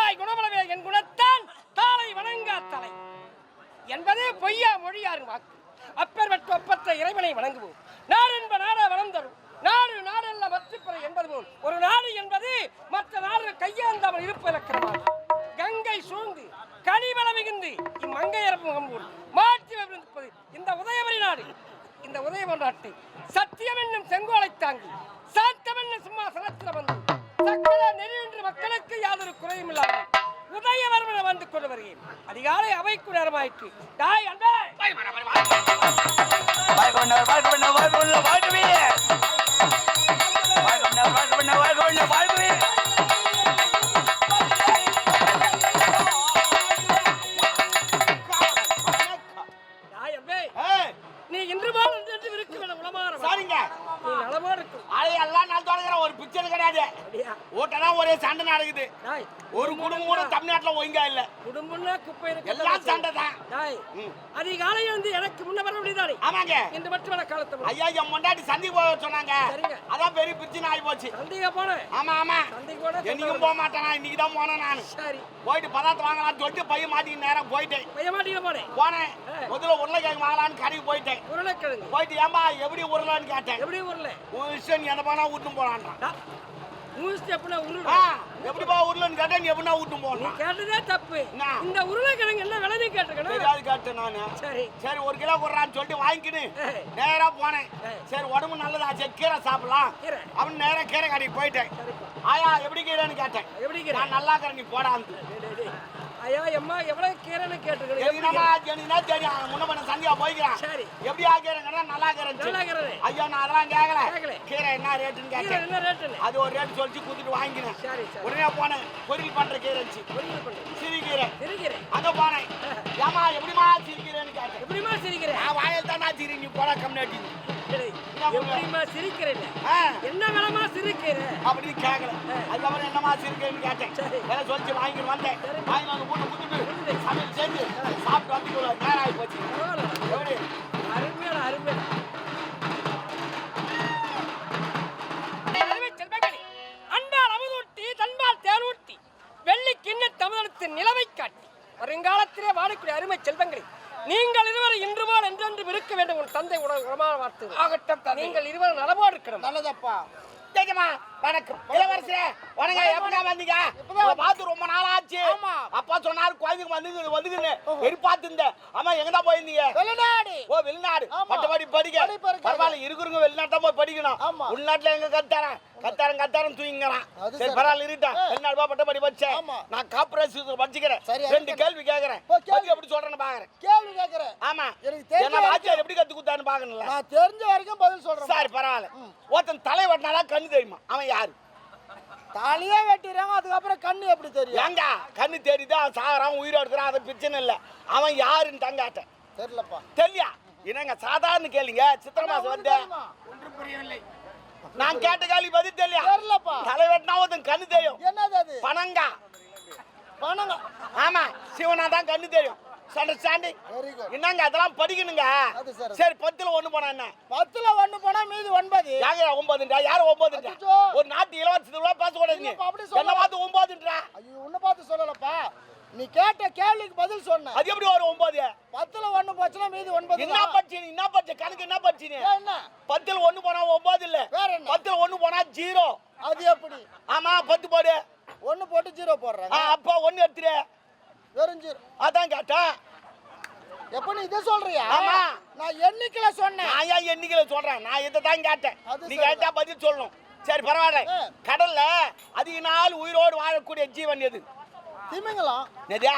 குணமாய் குணமளவே என் குணத்தான் தாளை வணங்கா தலை என்பது பொய்யா மொழியாறு வாக்கு. அப்பேற்பட்ட ஒப்பற்ற இறைவனை வணங்குவோம். நாடு என்ப நாடா வளம் தரும். நாடு நாடல்ல மற்றுப்பறை என்பது போல் ஒரு நாடு என்பது மற்ற நாடுகள் கையாண்டாமல் இருப்பதற்கிறமான கங்கை சூழ்ந்து கனிவள மிகுந்து இம்மங்கையரப்பு மாற்றி இருப்பது இந்த உதயவரி நாடு. இந்த உதயவரி நாட்டை சத்தியம் என்னும் செங்கோலை தாங்கி சாத்தம் என்னும் சிம்மாசனத்தில் வந்து சக்கர நெறியின்றி மக்களுக்கு யாதொரு குறையும் இல்லாமல் உதயவர்மனை வந்து கொண்டு வருகிறேன். அதிகாலை அவைக்கு நேரமாயிற்று. தாய் அன்பே நீ இன்று போல் என்று இருக்க வேணும். உளமாற சாரிங்க நீ நலமா இருக்கும். எல்லாம் நான் தொடங்குற ஒரு பிக்சர் கிடையாது. ஓட்டனா ஒரே சண்டை நடக்குது. ஒரு குடும்பம் கூட தமிழ்நாட்டுல ஒழுங்கா இல்ல. குடும்பம்னா குப்பை இருக்கு. எல்லாம் சண்டை தான். அதிகாலையில இருந்து எனக்கு முன்ன வர முடியுதானே? ஆமாங்க. இந்த மட்டும் காலத்துல ஐயா என் முன்னாடி சந்திக்கு போக சொன்னாங்க. அதான் பெரிய பிரச்சனை ஆகி போச்சு. சந்திக்க போனேன். ஆமா ஆமா சந்திக்கு போன என்னைக்கும் போக மாட்டேனா. இன்னைக்கு தான் போனேன் நான். சரி போயிட்டு பதார்த்தம் வாங்கலாம்னு சொல்லிட்டு பையன் மாட்டிக்கு நேரம் போயிட்டேன். பையன் மாட்டிக்கு போனேன். முதல்ல உருளைக்கிழங்கு வாங்கலாம்னு கடைக்கு போயிட்டேன். உருளைக்கிழங்கு போயிட்டு ஏமா எப்படி உருளைன்னு கேட்டேன். எப்படி உருளை உன் இஷ்டம் நீ எந்த போனா விட்டு போலான்றான். எப்படி உருளைன்னு கேட்டேன். நீ எப்படின்னா விட்டு போகணும். கேட்டதே தப்பு. இந்த உருளைக்கிழங்கு என்ன விலைன்னு கேட்டுக்கணும். கேட்டேன் நானு. சரி சரி 1 கிலோ கொடுறான்னு சொல்லிட்டு வாங்கிக்கின்னு நேரா போனேன். சரி உடம்பு நல்லதாச்சு கீரை சாப்பிடலாம் அப்படின்னு நேரா கீரை கடைக்கு போயிட்டேன். ஆயா எப்படி கீரைன்னு கேட்டேன். எப்படி கீரை? நான் நல்லா இருக்கிறேன் நீ போடான்னு. ஐயா அம்மா எவ்வளவு கீரைன்னு கேட்டுக்கணும். தெரியும் முன்ன பண்ண சந்தியா போய்க்கிறான். சரி எப்படி ஆக்கிறேன் நல்லா இருக்கிறேன். ஐயா நான் அதெல்லாம் கேட்கல. கீரை என்ன ரேட்டுன்னு கேட்டேன். என்ன ரேட்டு? அது ஒரு ரேட்டு சொல்லிச்சு கொடுத்துட்டு வாங்கினேன். சரி உடனே போனேன். பொரியல் பண்ற கீரை இருந்துச்சு. சிரிக்கீரை அங்க போனேன். ஏமா எப்படிமா சிரிக்கிறேன்னு கேட்டேன். எப்படிமா சிரிக்கிறேன்? வாயில் தான் நான் சிரி. நீ போட கம்யூனிட்டி எப்படிமா சிரிக்கிறேன்? என்ன வேலைமா சிரிக்கிறேன் அப்படின்னு கேட்கல. அதுக்கப்புறம் என்னமா சிரிக்கிறேன்னு கேட்டேன். வேலை சொல்லிச்சு வாங்கிட்டு வந்தேன். வாங்கி வந்து கூட்டு குத்துட்டு சமையல் செஞ்சு சாப்பிட்டு வந்து நேரம் ஆகி போச்சு. எப்படி அருமையான அருமையான அன்பால் அமுதூட்டி தன்பால் தேரூட்டி வெள்ளி கிண்ண தமிழகத்தின் நிலவை காட்டி வருங்காலத்திலே வாழக்கூடிய அருமை செல்வங்களே, நீங்கள் இருவரும் இன்று போல் என்றென்றும் இருக்க வேண்டும். உன் தந்தை உணமான வார்த்தை ஆகட்டும். நீங்கள் இருவரும் நலமோடு இருக்கணும். நல்லதப்பா. வணக்கம் இளவரசே. வணக்கம். எப்படா வந்தீங்க? பார்த்து ரொம்ப நாள் ஆச்சு. அப்பா சொன்னாரு குழந்தைங்க வந்துக்குன்னு எதிர்பார்த்துருந்தேன். ஆமா எங்கதான் போயிருந்தீங்க? வெளிநாடு. ஓ வெளிநாடு. பட்டப்படி படிக்க பரவாயில்ல. இருக்கிறவங்க வெளிநாட்டை போய் படிக்கணும். உள்நாட்டுல எங்க கத்தாரன் தூங்கிக்கிறான். சரி பரவாயில்ல இருட்டான். வெளிநாடு போய் பட்டப்படி படிச்சேன். நான் கார்பரேஷன் படிச்சுக்கிறேன். 2 கேள்வி கேட்கறேன். எப்படி சொல்றேன்னு பாக்குறேன். கேள்வி கேட்கறேன். ஆமா என்ன வாத்தியார் எப்படி கத்து கொடுத்தான்னு பாக்கணும்ல. நான் தெரிஞ்ச வரைக்கும் பதில் சொல்றேன். சரி பரவாயில்ல. ஒருத்தன் தலை வெட்டினாலா கண்ணு தெரியுமா? அவன் யாரு? தலையே வெட்டிடுறாங்க. அதுக்கப்புறம் கண்ணு எப்படி தெரியும்? ஏங்க கண்ணு தெரியுது. அவன் சாகறான் உயிரோடு இருக்கிறான். அது பிரச்சனை இல்லை. அவன் யாருன்னு தங்காட்டேன். தெரியலப்பா. தெரியல. என்னங்க சாதாரண கேளுங்க. சித்திரை மாசம் வந்து ஒன்றும் புரியவில்லை. நான் கேட்ட கேள்வி பதில் தெரியலப்பா. தலை வெட்டினா ஒருத்தன் கண்ணு தெரியும். என்னது அது? பனங்கா. ஆமா சிவனா தான் கண்ணு தெரியும். என்னங்க அதெல்லாம் படிக்கணுங்க. சரி 10ல 1 போனா என்ன? 10ல 1 போனா மீதி 9. யாரு 9ன்றா? யாரு 9ன்றா? ஒரு நாட்டு இலவசத்துல பேசக்கூடாது. நீ என்ன பார்த்து 9ன்றா? ஐயோ உன்னை பார்த்து சொல்லலப்பா. நீ கேட்ட கேள்விக்கு பதில் சொன்ன. அது எப்படி ஒரு 9? 10ல 1 போச்சுனா மீதி 9. என்ன படிச்சீங்க கணக்கு என்ன படிச்சீங்க? என்ன 10ல 1 போனா 9 இல்ல. வேற என்ன? 10ல 1 போனா 0. அது எப்படி? ஆமா 10 போடு. 1 போட்டு 0 போடுறாங்க. அப்ப 1 எடுத்துரு. வெறும் 0. அதான் கேட்டேன். எப்ப நீ இத சொல்றியா? ஆமா நான் எண்ணிக்கையில சொன்னேன். நான் ஏன் எண்ணிக்கையில சொல்றேன்? நான் இத தான் கேட்டேன். நீ கேட்டா பதில் சொல்லணும். சரி பரவாயில்லை. கடல்ல அதிக நாள் உயிரோடு வாழக்கூடிய ஜீவன் எது? திமிங்கலம். நதியா?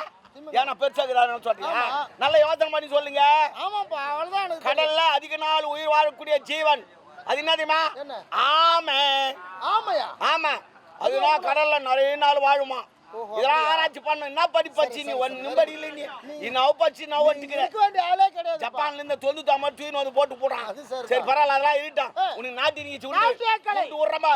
ஏன்னா பெருசாகிறான்னு சொல்றீங்க. நல்ல யோசனை பண்ணி சொல்லுங்க. ஆமாப்பா அவ்வளவுதான். கடல்ல அதிக நாள் உயிர் வாழக்கூடிய ஜீவன் அது என்ன தெரியுமா? ஆமை. ஆமையா? ஆமா அதுதான் கடல்ல நிறைய நாள் வாழுமா. இதெல்லாம் ஆராய்ச்சி பண்ண. என்ன படிப்பச்சு நீ? நிம்மதி இல்லை. நீ நவ பச்சு நவ ஒட்டிக்கிறேன். ஜப்பான்ல இருந்து 90 அமர் தூயின் வந்து போட்டு போடுறான். சரி பரவாயில்ல அதெல்லாம் இருட்டான். உனக்கு நாட்டி நீங்க விடுறமா.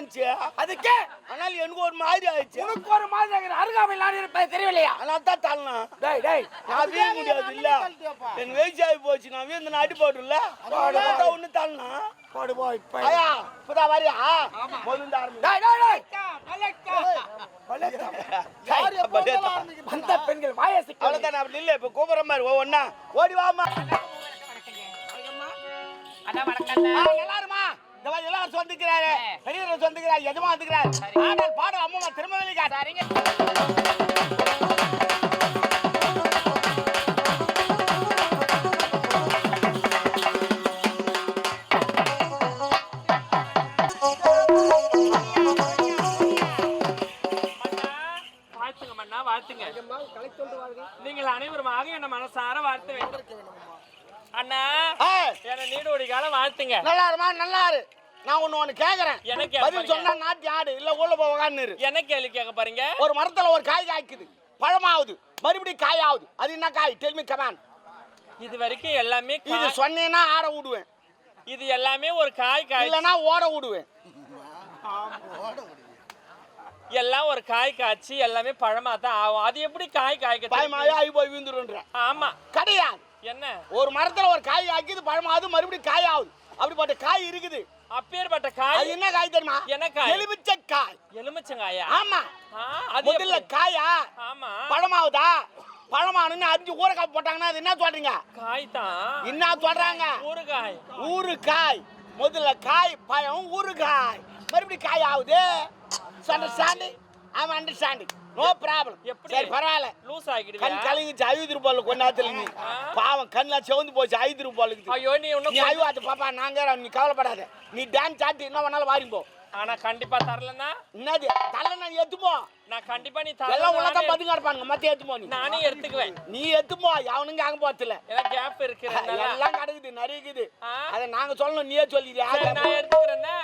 இருந்துச்சு அதுக்கே ஆனால் எனக்கு ஒரு மாதிரி ஆயிடுச்சு உனக்கு ஒரு மாதிரி அருகாமையில் நான் இருப்பது தெரியவில்லையா? அதனால தான் தள்ளணும் டேய் டேய் நான் வீழ முடியாது இல்ல என் வயசு ஆகி போச்சு நான் வீழ்ந்து அடி போட்டுல ஒண்ணு தள்ளணும் போடு போய் ஐயா இப்பதான் வரியா முதல்ல ஆரம்பி டேய் டேய் டேய் அந்த பெண்கள் வாயசி அவ்வளவுதான் அப்படி இல்ல இப்ப கூப்பிடுற மாதிரி ஒவ்வொன்னா ஓடி வாமா அண்ணா வணக்கம் நல்லா இருமா இந்த மாதிரி எல்லாரும் சொந்துக்கிறாரு பெரியவர் சொந்துக்கிறாரு எஜமா வந்துக்கிறாரு ஆடல் பாடல் அம்மா திருமணி காட்டாருங்க வாழ்த்துங்க. நீங்கள் அனைவருமாக என்ன மனசார வாழ்த்த வேண்டும். அண்ணா என்ன நீடோடி காலம் வாழ்த்துங்க. நல்லா இருமா நல்லா இரு நான் ஒண்ணு கேக்குறேன் எனக்கு பதில் சொன்னா நாட்டி ஆடு இல்ல உள்ள போய் உட்கார்ந்து என்ன கேள்வி கேட்க பாருங்க. ஒரு மரத்துல ஒரு காய் காய்க்குது பழமாவுது மறுபடியும் காயாவுது அது என்ன காய் டெல் மீ கமான் இது வரைக்கும் எல்லாமே இது சொன்னேன்னா ஆட விடுவேன் இது எல்லாமே ஒரு காய் காய் இல்லனா ஓட விடுவேன் எல்லாம் ஒரு காய் காய்ச்சி எல்லாமே பழமா தான் ஆகும். அது எப்படி காய் காய்க்க பயமாயா ஆகி போய் விழுந்துருன்ற ஆமா கிடையாது என்ன ஒரு மரத்துல ஒரு காய் காய்க்குது பழமாவுது மறுபடியும் காயாவுது அப்படிப்பட்ட காய் இருக்குது அப்பேற்பட்ட காய் அது என்ன காய் தெரியுமா என்ன காய் எலுமிச்சை காய் எலுமிச்சங்காயா ஆமா அது முதல்ல காயா ஆமா பழமாவுதா பழமானு அரிஞ்சு ஊறுகாய் போட்டாங்கன்னா அது என்ன சொல்றீங்க காய் தான் என்ன சொல்றாங்க ஊறுகாய் ஊறுகாய் முதல்ல காய் பழம் ஊறுகாய் மறுபடியும் காய் ஆகுது understanding I'm understanding no problem எப்படி சரி பரவாயில்ல லூஸ் ஆகிடுவியா கண் கலங்கிச்சு 50 ரூபாய்ல கொஞ்ச நேரத்துல நீ பாவம் கண்ணா செவந்து போச்சு 5 ரூபாய்க்கு ஐயோ நீ நீ ஐயோ அது பாப்பா நாங்க நீ கவலைப்படாத நீ டான்ஸ் ஆட்டி என்ன வேணாலும் வாரி போ ஆனா கண்டிப்பா தரலனா என்னது தரல நான் எத்துப்போ நான் கண்டிப்பா நீ எல்லாம் தரல உள்ளதான் பதுங்க கிடப்பாங்க மத்த எத்துப்போ நீ நானே எடுத்துக்குவேன் நீ எத்துப்போ அவனுங்க அங்க போறதுல எனக்கு கேப் இருக்குறதுனால எல்லாம் கிடக்குது நிறைய இருக்குது அதை நாங்க சொல்லணும் நீயே சொல்லிடுறியா நான் எடுத்துக்கிறேன்னா